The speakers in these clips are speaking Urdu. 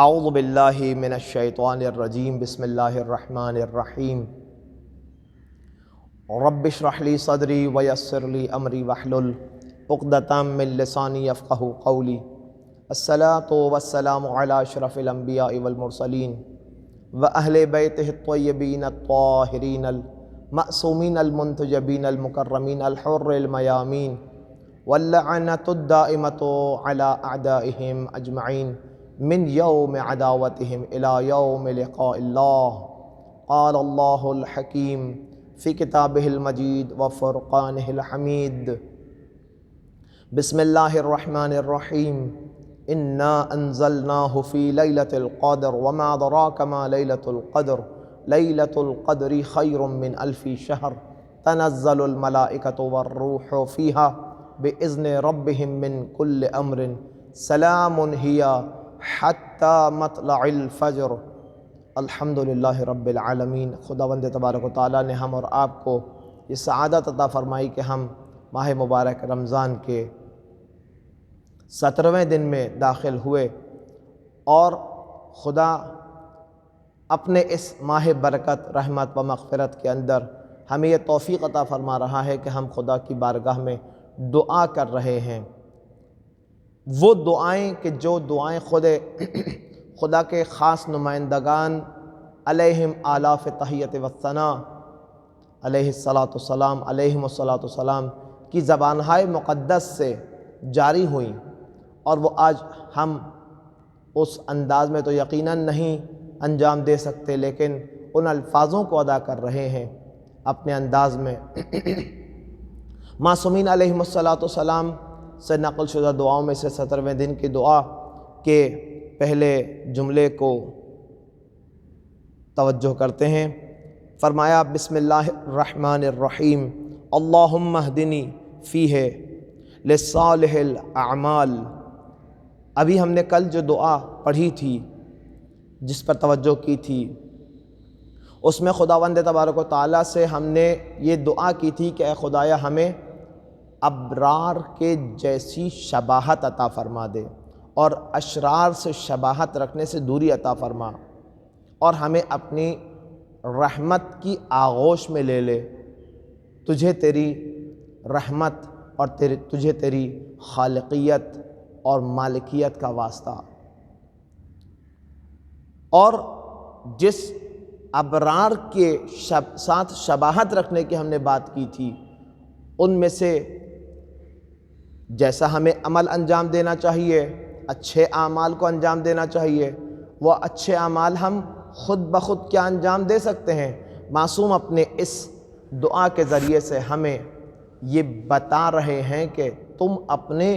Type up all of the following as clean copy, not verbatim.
اعوذ باللہ من الشیطان الرجیم بسم اللہ الرحمن الرحیم رب اشرح لی صدری ویسر لی امری واحلل عقدۃ من لسانی یفقہوا قولی الصلاۃ والسلام علی اشرف الانبیاء والمرسلین واہل بیتہ الطیبین الطاہرین المعصومین المنتجبین المکرمین الحر المیامین واللعنۃ الدائمۃ علی اعدائہم اجمعین من یوم عداوتہم الی یوم لقاء اللہ قال اللہ الحکیم فی کتابہ المجید وفرقانہ الحمید بسم اللہ الرحمن الرحیم انا انزلناہ فی لیلۃ القدر وما ادراک ما لیلۃ القدر لیلۃ القدر خیر من الف شہر تنزل الملائکۃ والروح فیہا باذن ربہم من کل امر سلام ہی حتی مطلع الفجر۔ الحمدللہ رب العالمین۔ خداوند تبارک و تعالیٰ نے ہم اور آپ کو یہ سعادت عطا فرمائی کہ ہم ماہ مبارک رمضان کے 17ویں دن میں داخل ہوئے، اور خدا اپنے اس ماہ برکت، رحمت و مغفرت کے اندر ہمیں یہ توفیق عطا فرما رہا ہے کہ ہم خدا کی بارگاہ میں دعا کر رہے ہیں۔ وہ دعائیں کہ جو دعائیں خدا کے خاص نمائندگان علیہم آلاف تحیت و ثناء علیہ السلام کی زبانہائے مقدس سے جاری ہوئیں، اور وہ آج ہم اس انداز میں تو یقیناً نہیں انجام دے سکتے، لیکن ان الفاظوں کو ادا کر رہے ہیں اپنے انداز میں۔ معصومین علیہم السلام سے نقل شدہ دعاؤں میں سے 17ویں دن کی دعا کے پہلے جملے کو توجہ کرتے ہیں۔ فرمایا بسم اللہ الرحمن الرحیم اللہم اہدنی فیہ لصالح الاعمال۔ ابھی ہم نے کل جو دعا پڑھی تھی، جس پر توجہ کی تھی، اس میں خداوند تبارک و تعالیٰ سے ہم نے یہ دعا کی تھی کہ اے خدایا ہمیں ابرار کے جیسی شباہت عطا فرما دے، اور اشرار سے شباہت رکھنے سے دوری عطا فرما، اور ہمیں اپنی رحمت کی آغوش میں لے لے۔ تجھے تیری رحمت اور تجھے تیری خالقیت اور مالکیت کا واسطہ۔ اور جس ابرار کے ساتھ شباہت رکھنے کی ہم نے بات کی تھی، ان میں سے جیسا ہمیں عمل انجام دینا چاہیے، اچھے اعمال کو انجام دینا چاہیے، وہ اچھے اعمال ہم خود بخود کیا انجام دے سکتے ہیں؟ معصوم اپنے اس دعا کے ذریعے سے ہمیں یہ بتا رہے ہیں کہ تم اپنے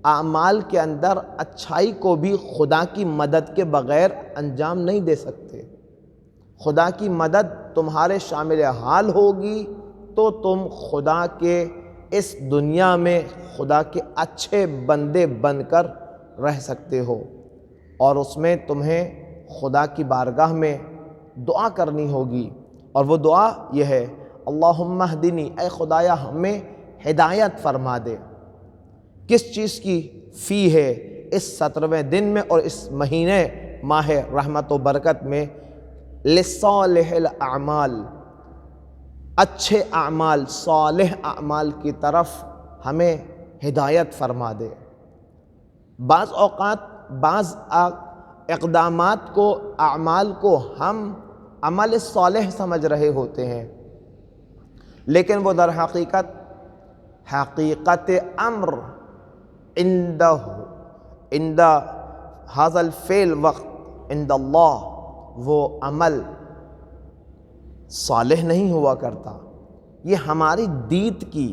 اعمال کے اندر اچھائی کو بھی خدا کی مدد کے بغیر انجام نہیں دے سکتے۔ خدا کی مدد تمہارے شامل حال ہوگی تو تم خدا کے اس دنیا میں خدا کے اچھے بندے بن کر رہ سکتے ہو، اور اس میں تمہیں خدا کی بارگاہ میں دعا کرنی ہوگی، اور وہ دعا یہ ہے اللہم اہدنی، اے خدایا ہمیں ہدایت فرما دے۔ کس چیز کی؟ فی ہے اس 17ویں دن میں اور اس مہینے ماہ رحمت و برکت میں، لصالح الاعمال، اچھے اعمال، صالح اعمال کی طرف ہمیں ہدایت فرما دے۔ بعض اوقات بعض اقدامات کو، اعمال کو ہم عمل صالح سمجھ رہے ہوتے ہیں، لیکن وہ در حقیقت امر عند ھذا الفعل وقت عند اللہ وہ عمل صالح نہیں ہوا کرتا۔ یہ ہماری دید کی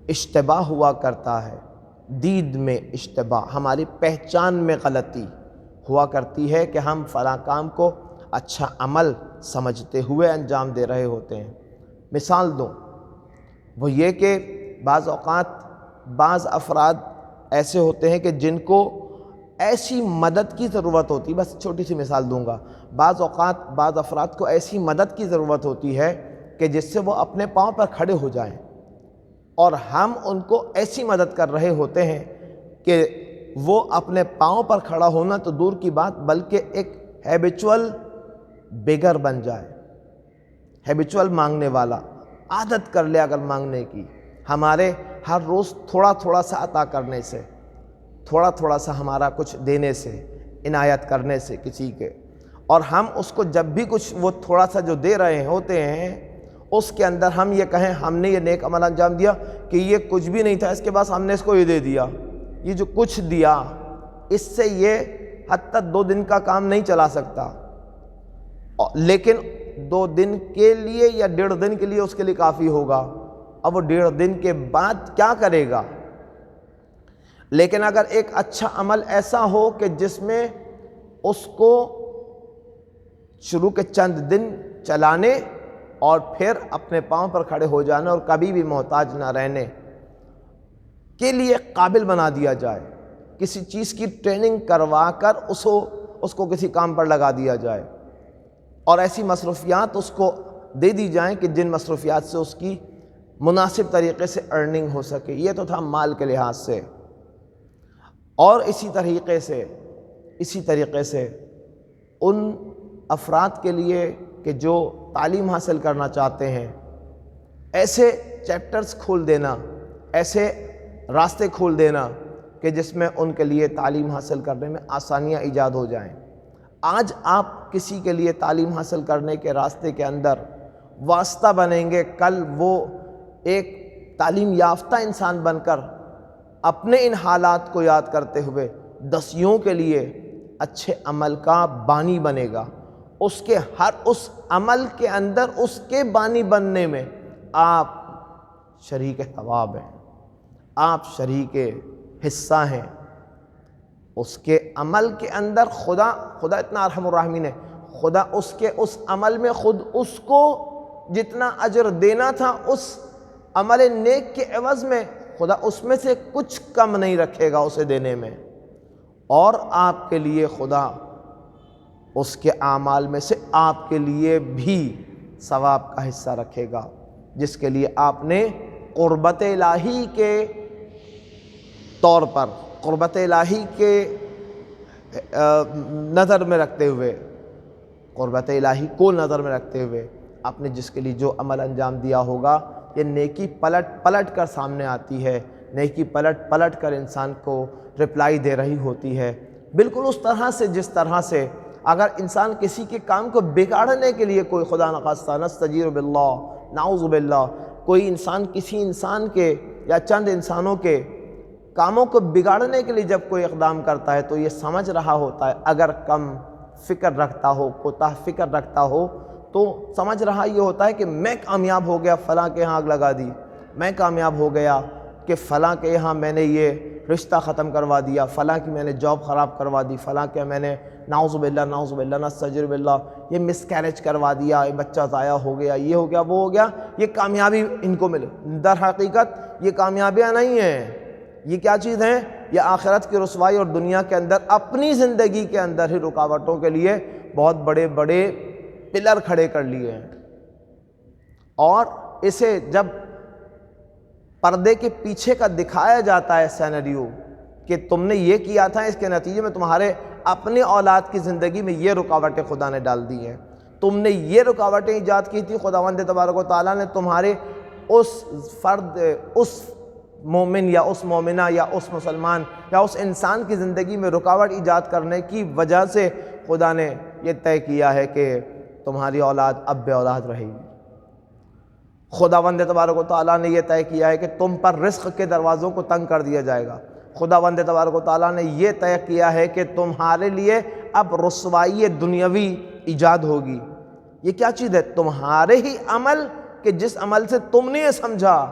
اشتباہ ہوا کرتا ہے، دید میں اشتباہ، ہماری پہچان میں غلطی ہوا کرتی ہے کہ ہم فلاں کام کو اچھا عمل سمجھتے ہوئے انجام دے رہے ہوتے ہیں۔ مثال دوں، وہ یہ کہ بعض اوقات بعض افراد ایسے ہوتے ہیں کہ جن کو ایسی مدد کی ضرورت ہوتی، بس چھوٹی سی مثال دوں گا، بعض اوقات بعض افراد کو ایسی مدد کی ضرورت ہوتی ہے کہ جس سے وہ اپنے پاؤں پر کھڑے ہو جائیں، اور ہم ان کو ایسی مدد کر رہے ہوتے ہیں کہ وہ اپنے پاؤں پر کھڑا ہونا تو دور کی بات بلکہ ایک ہیبیچول بیگر بن جائے، ہیبیچول مانگنے والا، عادت کر لے اگر مانگنے کی، ہمارے ہر روز تھوڑا تھوڑا سا عطا کرنے سے، تھوڑا تھوڑا سا ہمارا کچھ دینے سے، عنایت کرنے سے کسی کے، اور ہم اس کو جب بھی کچھ وہ تھوڑا سا جو دے رہے ہوتے ہیں اس کے اندر ہم یہ کہیں ہم نے یہ نیک عمل انجام دیا کہ یہ کچھ بھی نہیں تھا، اس کے بعد ہم نے اس کو یہ دے دیا، یہ جو کچھ دیا اس سے یہ حتیٰ 2 دن کا کام نہیں چلا سکتا، لیکن 2 دن کے لیے یا 1.5 دن کے لیے اس کے لیے کافی ہوگا۔ اب وہ 1.5 دن کے بعد کیا کرے گا؟ لیکن اگر ایک اچھا عمل ایسا ہو کہ جس میں اس کو شروع کے چند دن چلانے اور پھر اپنے پاؤں پر کھڑے ہو جانے اور کبھی بھی محتاج نہ رہنے کے لیے قابل بنا دیا جائے، کسی چیز کی ٹریننگ کروا کر اس کو کسی کام پر لگا دیا جائے، اور ایسی مصروفیات اس کو دے دی جائیں کہ جن مصروفیات سے اس کی مناسب طریقے سے ارننگ ہو سکے۔ یہ تو تھا مال کے لحاظ سے، اور اسی طریقے سے ان افراد کے لیے کہ جو تعلیم حاصل کرنا چاہتے ہیں، ایسے چیپٹرز کھول دینا، ایسے راستے کھول دینا کہ جس میں ان کے لیے تعلیم حاصل کرنے میں آسانیاں ایجاد ہو جائیں۔ آج آپ کسی کے لیے تعلیم حاصل کرنے کے راستے کے اندر واسطہ بنیں گے، کل وہ ایک تعلیم یافتہ انسان بن کر اپنے ان حالات کو یاد کرتے ہوئے دسیوں کے لیے اچھے عمل کا بانی بنے گا۔ اس کے ہر اس عمل کے اندر اس کے بانی بننے میں آپ شریک ثواب ہیں، آپ شریک حصہ ہیں۔ اس کے عمل کے اندر خدا اتنا ارحم الراحمین ہے، خدا اس عمل میں خود اس کو جتنا اجر دینا تھا اس عمل نیک کے عوض میں، خدا اس میں سے کچھ کم نہیں رکھے گا اسے دینے میں، اور آپ کے لیے خدا اس کے اعمال میں سے آپ کے لیے بھی ثواب کا حصہ رکھے گا، جس کے لیے آپ نے قربت الہی کے طور پر، قربت الہی کے نظر میں رکھتے ہوئے، قربت الہی کو نظر میں رکھتے ہوئے آپ نے جس کے لیے جو عمل انجام دیا ہوگا، یہ نیکی پلٹ پلٹ کر سامنے آتی ہے، نیکی پلٹ پلٹ کر انسان کو رپلائی دے رہی ہوتی ہے، بالکل اس طرح سے جس طرح سے اگر انسان کسی کے کام کو بگاڑنے کے لیے کوئی خدا نخواستہ نستجیر باللہ نعوذ باللہ کوئی انسان کسی انسان کے یا چند انسانوں کے کاموں کو بگاڑنے کے لیے جب کوئی اقدام کرتا ہے تو یہ سمجھ رہا ہوتا ہے، اگر کم فکر رکھتا ہو، کوتاہ فکر رکھتا ہو تو سمجھ رہا یہ ہوتا ہے کہ میں کامیاب ہو گیا، فلاں کے یہاں آگ لگا دی، میں کامیاب ہو گیا کہ فلاں کے یہاں میں نے یہ رشتہ ختم کروا دیا، فلاں کی میں نے جاب خراب کروا دی، فلاں کے میں نے نعوذ باللہ نستجر باللہ یہ مس کیریج کروا دیا، یہ بچہ ضائع ہو گیا، یہ ہو گیا، وہ ہو گیا، یہ کامیابی ان کو ملے۔ در حقیقت یہ کامیابیاں نہیں ہیں، یہ کیا چیز ہیں؟ یہ آخرت کی رسوائی اور دنیا کے اندر اپنی زندگی کے اندر ہی رکاوٹوں کے لیے بہت بڑے بڑے پلر کھڑے کر لیے ہیں، اور اسے جب پردے کے پیچھے کا دکھایا جاتا ہے سینریو کہ تم نے یہ کیا تھا، اس کے نتیجے میں تمہارے اپنی اولاد کی زندگی میں یہ رکاوٹیں خدا نے ڈال دی ہیں، تم نے یہ رکاوٹیں ایجاد کی تھی، خداوند تبارک و تعالیٰ نے تمہارے اس فرد، اس مومن یا اس مومنہ یا اس مسلمان یا اس انسان کی زندگی میں رکاوٹ ایجاد کرنے کی وجہ سے خدا نے یہ طے کیا ہے کہ تمہاری اولاد اب بے اولاد رہے گی۔ خداوند تبارک و تعالیٰ نے یہ طے کیا ہے کہ تم پر رزق کے دروازوں کو تنگ کر دیا جائے گا۔ خداوند تبارک و تعالیٰ نے یہ طے کیا ہے کہ تمہارے لیے اب رسوائی دنیاوی ایجاد ہوگی۔ یہ کیا چیز ہے؟ تمہارے ہی عمل کہ جس عمل سے تم نے یہ سمجھا،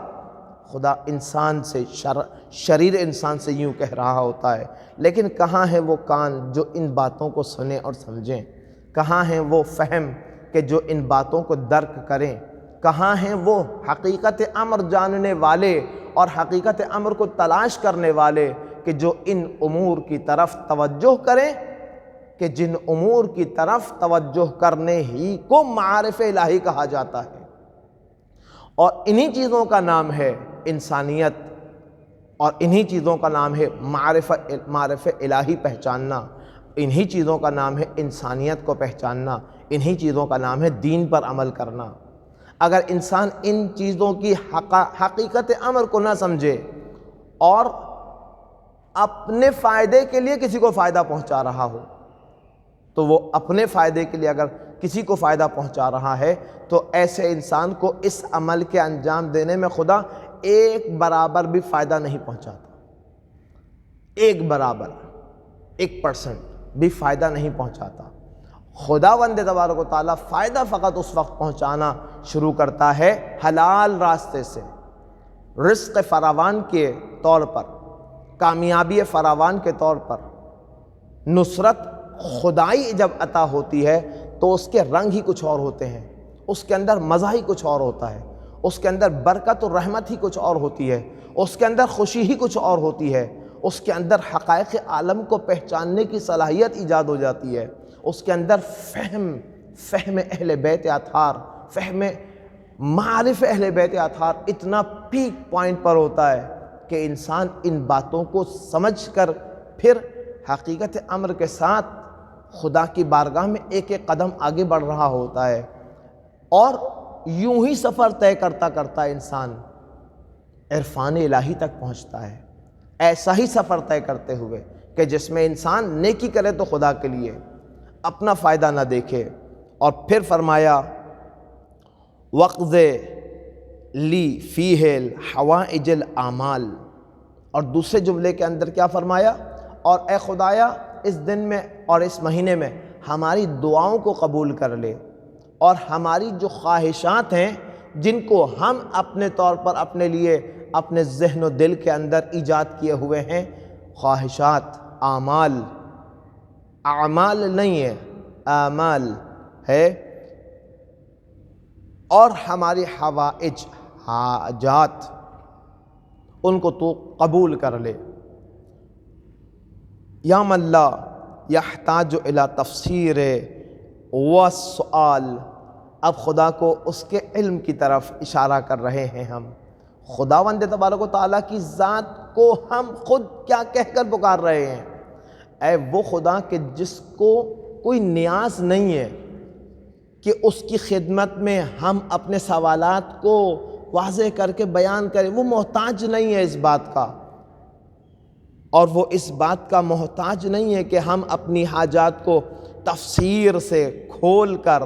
خدا انسان سے شریر انسان سے یوں کہہ رہا ہوتا ہے، لیکن کہاں ہیں وہ کان جو ان باتوں کو سنیں اور سمجھیں؟ کہاں ہیں وہ فہم کہ جو ان باتوں کو درک کریں؟ کہاں ہیں وہ حقیقت امر جاننے والے اور حقیقت امر کو تلاش کرنے والے کہ جو ان امور کی طرف توجہ کریں، کہ جن امور کی طرف توجہ کرنے ہی کو معارف الہی کہا جاتا ہے، اور انہی چیزوں کا نام ہے انسانیت، اور انہی چیزوں کا نام ہے معرفت الہی پہچاننا، انہی چیزوں کا نام ہے انسانیت کو پہچاننا، انہی چیزوں کا نام ہے دین پر عمل کرنا۔ اگر انسان ان چیزوں کی حقیقت امر کو نہ سمجھے اور اپنے فائدے کے لیے کسی کو فائدہ پہنچا رہا ہو، تو وہ اپنے فائدے کے لیے اگر کسی کو فائدہ پہنچا رہا ہے تو ایسے انسان کو اس عمل کے انجام دینے میں خدا ایک برابر بھی فائدہ نہیں پہنچاتا، ایک برابر 1% بھی فائدہ نہیں پہنچاتا۔ خداوند تبارک و تعالیٰ فائدہ فقط اس وقت پہنچانا شروع کرتا ہے حلال راستے سے، رزق فراوان کے طور پر، کامیابی فراوان کے طور پر۔ نصرت خدائی جب عطا ہوتی ہے تو اس کے رنگ ہی کچھ اور ہوتے ہیں، اس کے اندر مزہ ہی کچھ اور ہوتا ہے، اس کے اندر برکت و رحمت ہی کچھ اور ہوتی ہے، اس کے اندر خوشی ہی کچھ اور ہوتی ہے، اس کے اندر حقائق عالم کو پہچاننے کی صلاحیت ایجاد ہو جاتی ہے، اس کے اندر فہم اہل بیت اطہار، فہم معارف اہل بیت اطہار اتنا پیک پوائنٹ پر ہوتا ہے کہ انسان ان باتوں کو سمجھ کر پھر حقیقت امر کے ساتھ خدا کی بارگاہ میں ایک ایک قدم آگے بڑھ رہا ہوتا ہے، اور یوں ہی سفر طے کرتا کرتا انسان عرفان الہی تک پہنچتا ہے۔ ایسا ہی سفر طے کرتے ہوئے کہ جس میں انسان نیکی کرے تو خدا کے لیے، اپنا فائدہ نہ دیکھے۔ اور پھر فرمایا وَقْضِ لی فیہ الحوائج الاعمال، اور دوسرے جملے کے اندر کیا فرمایا؟ اور اے خدایا اس دن میں اور اس مہینے میں ہماری دعاؤں کو قبول کر لے، اور ہماری جو خواہشات ہیں جن کو ہم اپنے طور پر اپنے لیے اپنے ذہن و دل کے اندر ایجاد کیے ہوئے ہیں، خواہشات، اعمال نہیں ہے، اعمال ہے، اور ہماری حوائج، حاجات، ان کو تو قبول کر لے۔ یا من لا یحتاج الی تفسیر و سؤال، اب خدا کو اس کے علم کی طرف اشارہ کر رہے ہیں ہم۔ خداوند تبارک و تعالیٰ کی ذات کو ہم خود کیا کہہ کر پکار رہے ہیں؟ اے وہ خدا کہ جس کو کوئی نیاز نہیں ہے کہ اس کی خدمت میں ہم اپنے سوالات کو واضح کر کے بیان کریں، وہ محتاج نہیں ہے اس بات کا، اور وہ اس بات کا محتاج نہیں ہے کہ ہم اپنی حاجات کو تفسیر سے کھول کر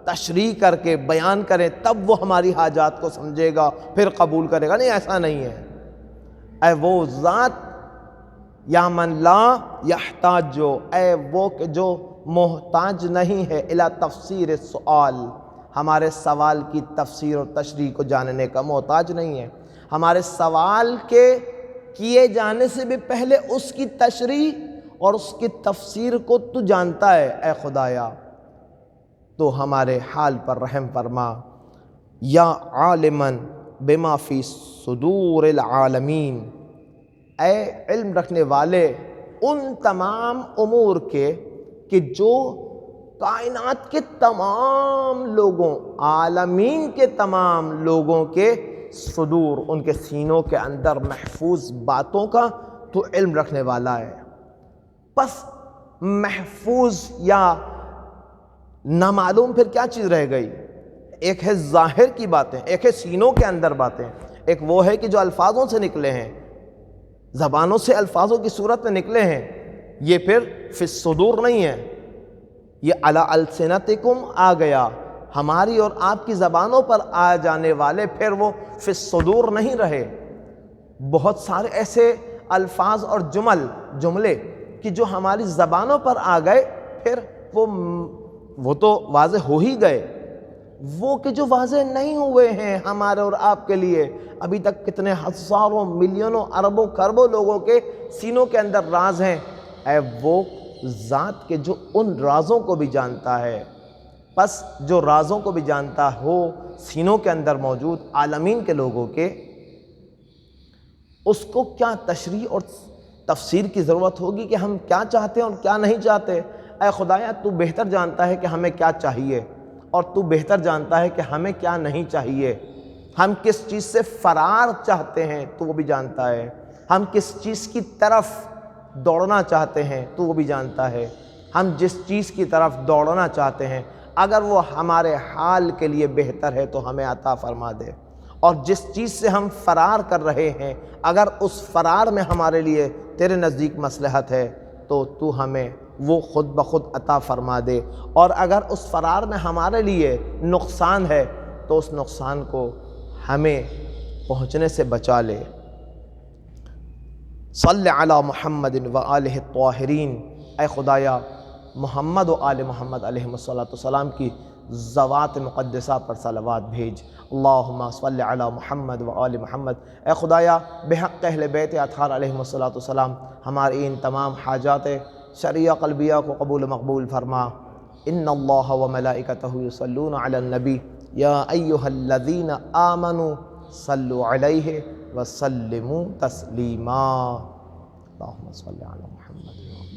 تشریح کر کے بیان کریں، تب وہ ہماری حاجات کو سمجھے گا پھر قبول کرے گا۔ نہیں، ایسا نہیں ہے۔ اے وہ ذات، یا من لا یحتاج، اے وہ کہ جو محتاج نہیں ہے الی تفسیر السؤال، ہمارے سوال کی تفسیر اور تشریح کو جاننے کا محتاج نہیں ہے۔ ہمارے سوال کے کیے جانے سے بھی پہلے اس کی تشریح اور اس کی تفسیر کو تو جانتا ہے۔ اے خدایا تو ہمارے حال پر رحم فرما۔ یا عالماً بما فی صدور العالمین، اے علم رکھنے والے ان تمام امور کے کہ جو کائنات کے تمام لوگوں، عالمین کے تمام لوگوں کے صدور، ان کے سینوں کے اندر محفوظ باتوں کا تو علم رکھنے والا ہے۔ پس محفوظ یا نامعلوم پھر کیا چیز رہ گئی؟ ایک ہے ظاہر کی باتیں، ایک ہے سینوں کے اندر باتیں، ایک وہ ہے کہ جو الفاظوں سے نکلے ہیں، زبانوں سے الفاظوں کی صورت میں نکلے ہیں، یہ پھر فی الصدور نہیں ہے، یہ علی السنتکم آ گیا، ہماری اور آپ کی زبانوں پر آ جانے والے پھر وہ فی الصدور نہیں رہے۔ بہت سارے ایسے الفاظ اور جملے کہ جو ہماری زبانوں پر آ گئے پھر وہ تو واضح ہو ہی گئے، وہ کہ جو واضح نہیں ہوئے ہیں ہمارے اور آپ کے لیے، ابھی تک کتنے ہزاروں، ملینوں، اربوں، کروڑوں لوگوں کے سینوں کے اندر راز ہیں۔ اے وہ ذات کے جو ان رازوں کو بھی جانتا ہے، پس جو رازوں کو بھی جانتا ہو سینوں کے اندر موجود عالمین کے لوگوں کے، اس کو کیا تشریح اور تفسیر کی ضرورت ہوگی کہ ہم کیا چاہتے ہیں اور کیا نہیں چاہتے؟ اے خدایا تو بہتر جانتا ہے کہ ہمیں کیا چاہیے، اور تو بہتر جانتا ہے کہ ہمیں کیا نہیں چاہیے، ہم کس چیز سے فرار چاہتے ہیں تو وہ بھی جانتا ہے، ہم کس چیز کی طرف دوڑنا چاہتے ہیں تو وہ بھی جانتا ہے۔ ہم جس چیز کی طرف دوڑنا چاہتے ہیں اگر وہ ہمارے حال کے لیے بہتر ہے تو ہمیں عطا فرما دے، اور جس چیز سے ہم فرار کر رہے ہیں اگر اس فرار میں ہمارے لیے تیرے نزدیک مصلحت ہے تو تو ہمیں وہ خود بخود عطا فرما دے، اور اگر اس فرار میں ہمارے لیے نقصان ہے تو اس نقصان کو ہمیں پہنچنے سے بچا لے۔ صلی علی محمد و آلہ الطاہرین، اے خدایا محمد و آل محمد علیہ السلام کی ذوات مقدسہ پر صلوات بھیج۔ اللہم صلی علی محمد و آل محمد، اے خدایا بحق اہل بیت اطہار علیہ السلام ہماری ان تمام حاجات شرعیہ قلبیہ کو قبول مقبول فرما۔ ان اللہ و ملائکتہ یصلون علی النبی یا ایہا الذین آمنوا صلوا علیہ وسلموا تسلیما۔ اللہم صلی علی محمد۔